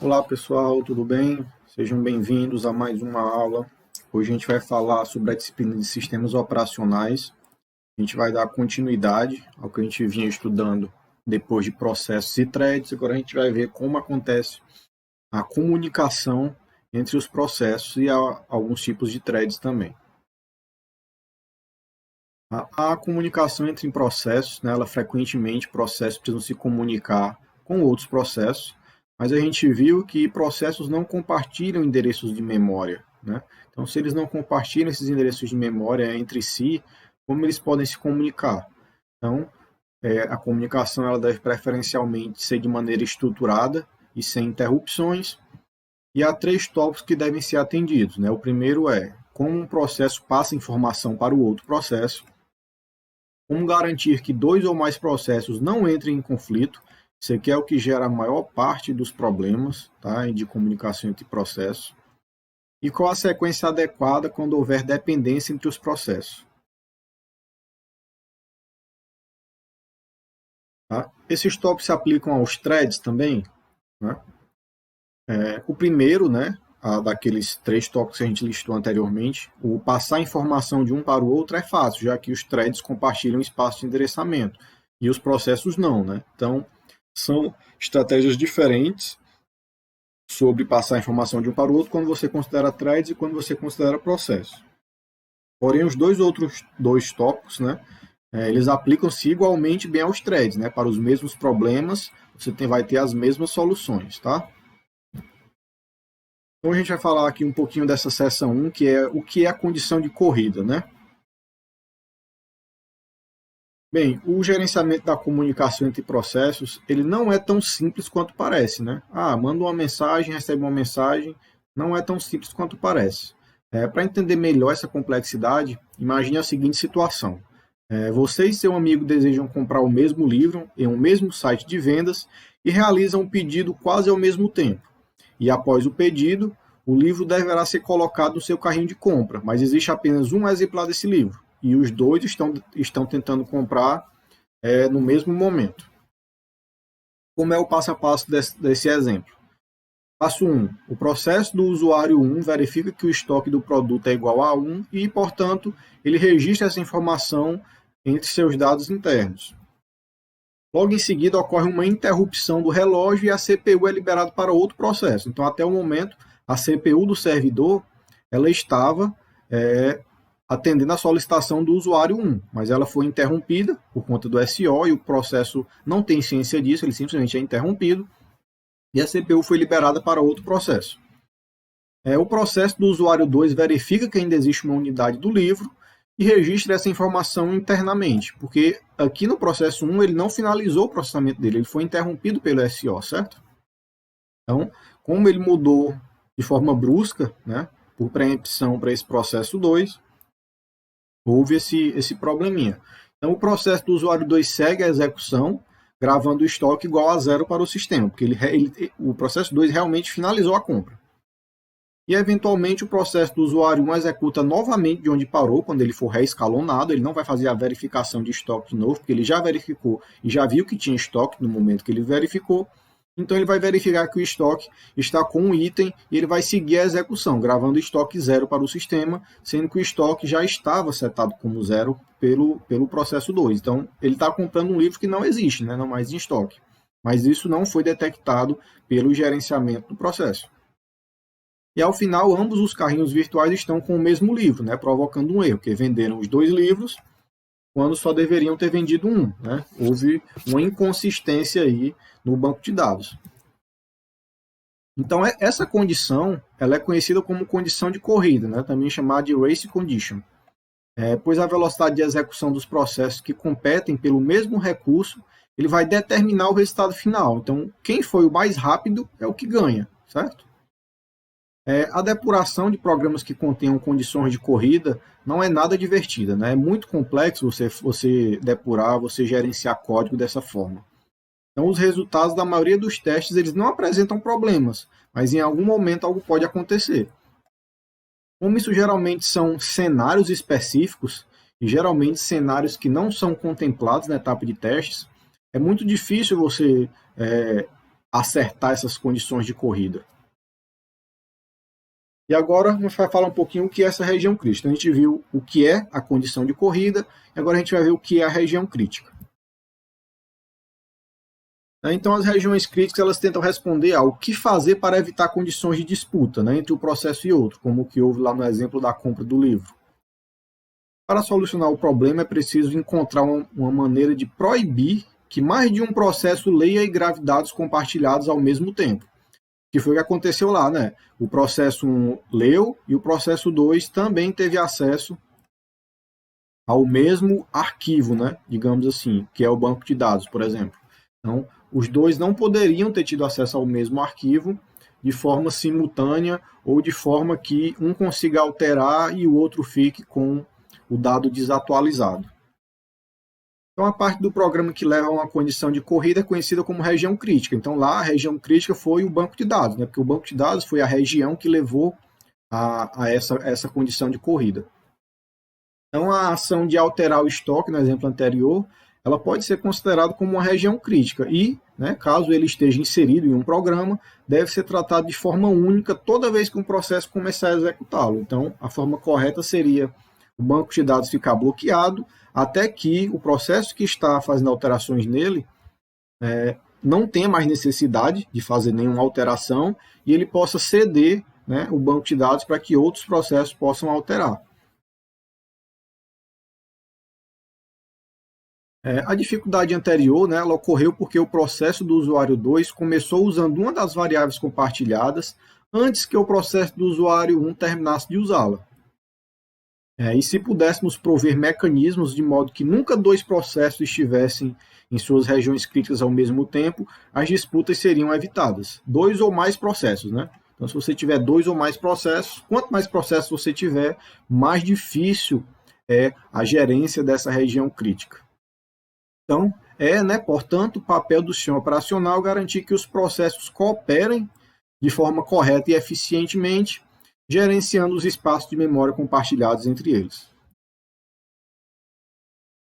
Olá pessoal, tudo bem? Sejam bem-vindos a mais uma aula. Hoje a gente vai falar sobre a disciplina de sistemas operacionais. A gente vai dar continuidade ao que a gente vinha estudando depois de processos e threads. Agora a gente vai ver como acontece a comunicação entre os processos e alguns tipos de threads também. A comunicação entre processos, né, ela frequentemente processos precisam se comunicar com outros processos, mas a gente viu que processos não compartilham endereços de memória, né? Então, se eles não compartilham esses endereços de memória entre si, como eles podem se comunicar? Então, a comunicação ela deve preferencialmente ser de maneira estruturada e sem interrupções, e há três tópicos que devem ser atendidos, né? O primeiro é como um processo passa informação para o outro processo, como garantir que dois ou mais processos não entrem em conflito. Isso aqui é o que gera a maior parte dos problemas, tá, de comunicação entre processos. E qual a sequência adequada quando houver dependência entre os processos. Tá? Esses tópicos se aplicam aos threads também. Né? O primeiro, né, daqueles três tópicos que a gente listou anteriormente, o passar informação de um para o outro é fácil, já que os threads compartilham espaço de endereçamento e os processos não. Né? Então, são estratégias diferentes sobre passar informação de um para o outro quando você considera threads e quando você considera processos. Porém, os outros dois tópicos, né, eles aplicam-se igualmente bem aos threads, né, para os mesmos problemas, você vai ter as mesmas soluções, tá? Então a gente vai falar aqui um pouquinho dessa seção 1, que é o que é a condição de corrida, né? Bem, o gerenciamento da comunicação entre processos, ele não é tão simples quanto parece, né? Manda uma mensagem, recebe uma mensagem, não é tão simples quanto parece. Para entender melhor essa complexidade, imagine a seguinte situação. Você e seu amigo desejam comprar o mesmo livro em um mesmo site de vendas e realizam um pedido quase ao mesmo tempo. E após o pedido, o livro deverá ser colocado no seu carrinho de compra, mas existe apenas um exemplar desse livro e os dois estão tentando comprar no mesmo momento. Como é o passo a passo desse exemplo? Passo 1. O processo do usuário 1 verifica que o estoque do produto é igual a 1 e, portanto, ele registra essa informação entre seus dados internos. Logo em seguida, ocorre uma interrupção do relógio e a CPU é liberada para outro processo. Então, até o momento, a CPU do servidor ela estava atendendo a solicitação do usuário 1, mas ela foi interrompida por conta do SO e o processo não tem ciência disso, ele simplesmente é interrompido e a CPU foi liberada para outro processo. O processo do usuário 2 verifica que ainda existe uma unidade do livro e registra essa informação internamente, porque aqui no processo 1 ele não finalizou o processamento dele, ele foi interrompido pelo SO, certo? Então, como ele mudou de forma brusca, né, por preempção para esse processo 2, houve esse probleminha. Então, o processo do usuário 2 segue a execução, gravando o estoque igual a 0 para o sistema, porque o processo 2 realmente finalizou a compra. E, eventualmente, o processo do usuário 1 executa novamente de onde parou, quando ele for reescalonado, ele não vai fazer a verificação de estoque de novo, porque ele já verificou e já viu que tinha estoque no momento que ele verificou. Então, ele vai verificar que o estoque está com um item e ele vai seguir a execução, gravando o estoque 0 para o sistema, sendo que o estoque já estava setado como 0 pelo processo 2. Então, ele está comprando um livro que não existe, né, não mais em estoque. Mas isso não foi detectado pelo gerenciamento do processo. E ao final, ambos os carrinhos virtuais estão com o mesmo livro, né, provocando um erro, porque venderam os dois livros quando só deveriam ter vendido um. Né? Houve uma inconsistência aí no banco de dados. Então, essa condição ela é conhecida como condição de corrida, né, também chamada de race condition, pois a velocidade de execução dos processos que competem pelo mesmo recurso ele vai determinar o resultado final. Então, quem foi o mais rápido é o que ganha, certo? A depuração de programas que contenham condições de corrida não é nada divertida, né? É muito complexo você depurar, você gerenciar código dessa forma. Então, os resultados da maioria dos testes eles não apresentam problemas, mas em algum momento algo pode acontecer. Como isso geralmente são cenários específicos, e geralmente cenários que não são contemplados na etapa de testes, é muito difícil você acertar essas condições de corrida. E agora a gente vai falar um pouquinho o que é essa região crítica. A gente viu o que é a condição de corrida, e agora a gente vai ver o que é a região crítica. Então, as regiões críticas elas tentam responder ao que fazer para evitar condições de disputa, né, entre um processo e outro, como o que houve lá no exemplo da compra do livro. Para solucionar o problema, é preciso encontrar uma maneira de proibir que mais de um processo leia e grave dados compartilhados ao mesmo tempo. Que foi o que aconteceu lá, né? O processo 1 leu e o processo 2 também teve acesso ao mesmo arquivo, né? Digamos assim, que é o banco de dados, por exemplo. Então, os dois não poderiam ter tido acesso ao mesmo arquivo de forma simultânea ou de forma que um consiga alterar e o outro fique com o dado desatualizado. Então, a parte do programa que leva a uma condição de corrida é conhecida como região crítica. Então, lá a região crítica foi o banco de dados, né? Porque o banco de dados foi a região que levou a essa condição de corrida. Então, a ação de alterar o estoque, no exemplo anterior, ela pode ser considerada como uma região crítica e, né, caso ele esteja inserido em um programa, deve ser tratado de forma única toda vez que um processo começar a executá-lo. Então, a forma correta seria o banco de dados ficar bloqueado até que o processo que está fazendo alterações nele não tenha mais necessidade de fazer nenhuma alteração e ele possa ceder, né, o banco de dados para que outros processos possam alterar. A dificuldade anterior, né, ela ocorreu porque o processo do usuário 2 começou usando uma das variáveis compartilhadas antes que o processo do usuário 1 terminasse de usá-la. E se pudéssemos prover mecanismos de modo que nunca dois processos estivessem em suas regiões críticas ao mesmo tempo, as disputas seriam evitadas. 2 ou mais processos, né? Então, se você tiver 2 ou mais processos, quanto mais processos você tiver, mais difícil é a gerência dessa região crítica. Então, portanto, o papel do sistema operacional garantir que os processos cooperem de forma correta e eficientemente, gerenciando os espaços de memória compartilhados entre eles.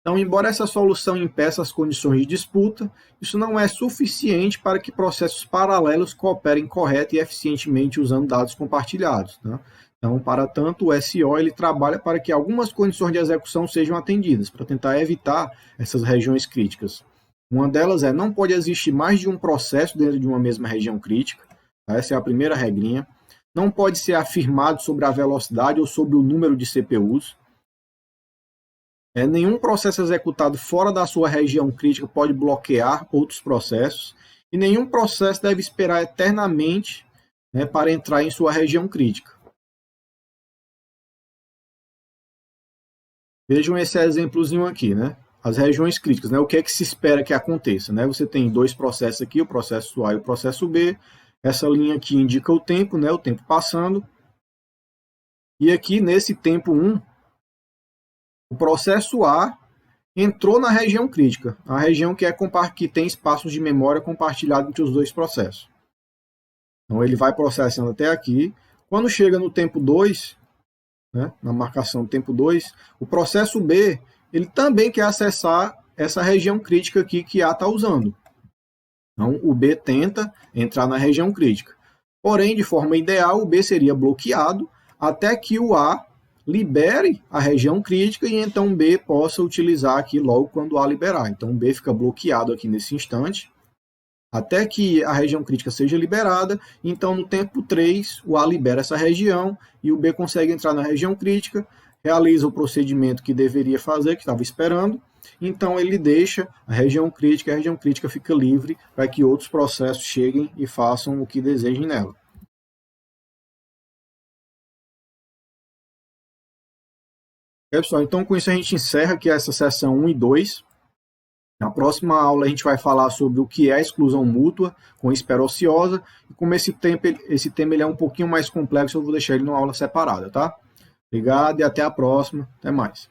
Então, embora essa solução impeça as condições de disputa, isso não é suficiente para que processos paralelos cooperem correta e eficientemente usando dados compartilhados. Né? Então, para tanto, o SO ele trabalha para que algumas condições de execução sejam atendidas, para tentar evitar essas regiões críticas. Uma delas não pode existir mais de um processo dentro de uma mesma região crítica. Tá? Essa é a primeira regrinha. Não pode ser afirmado sobre a velocidade ou sobre o número de CPUs. Nenhum processo executado fora da sua região crítica pode bloquear outros processos e nenhum processo deve esperar eternamente, né, para entrar em sua região crítica. Vejam esse exemplozinho aqui, né? As regiões críticas, né? O que é que se espera que aconteça, né? Você tem dois processos aqui, o processo A e o processo B. Essa linha aqui indica o tempo, né? O tempo passando. E aqui, nesse tempo 1, o processo A entrou na região crítica, a região que tem espaços de memória compartilhados entre os dois processos. Então, ele vai processando até aqui. Quando chega no tempo 2, né, na marcação do tempo 2, o processo B ele também quer acessar essa região crítica aqui que A está usando. Então, o B tenta entrar na região crítica. Porém, de forma ideal, o B seria bloqueado até que o A libere a região crítica e então o B possa utilizar aqui logo quando o A liberar. Então, o B fica bloqueado aqui nesse instante, até que a região crítica seja liberada. Então, no tempo 3, o A libera essa região e o B consegue entrar na região crítica, realiza o procedimento que deveria fazer, que estava esperando. Então, ele deixa a região crítica fica livre para que outros processos cheguem e façam o que desejem nela. Pessoal, então com isso a gente encerra aqui essa sessão 1 e 2. Na próxima aula a gente vai falar sobre o que é a exclusão mútua com espera ociosa. E como esse tema ele é um pouquinho mais complexo, eu vou deixar ele numa aula separada, tá? Obrigado e até a próxima. Até mais.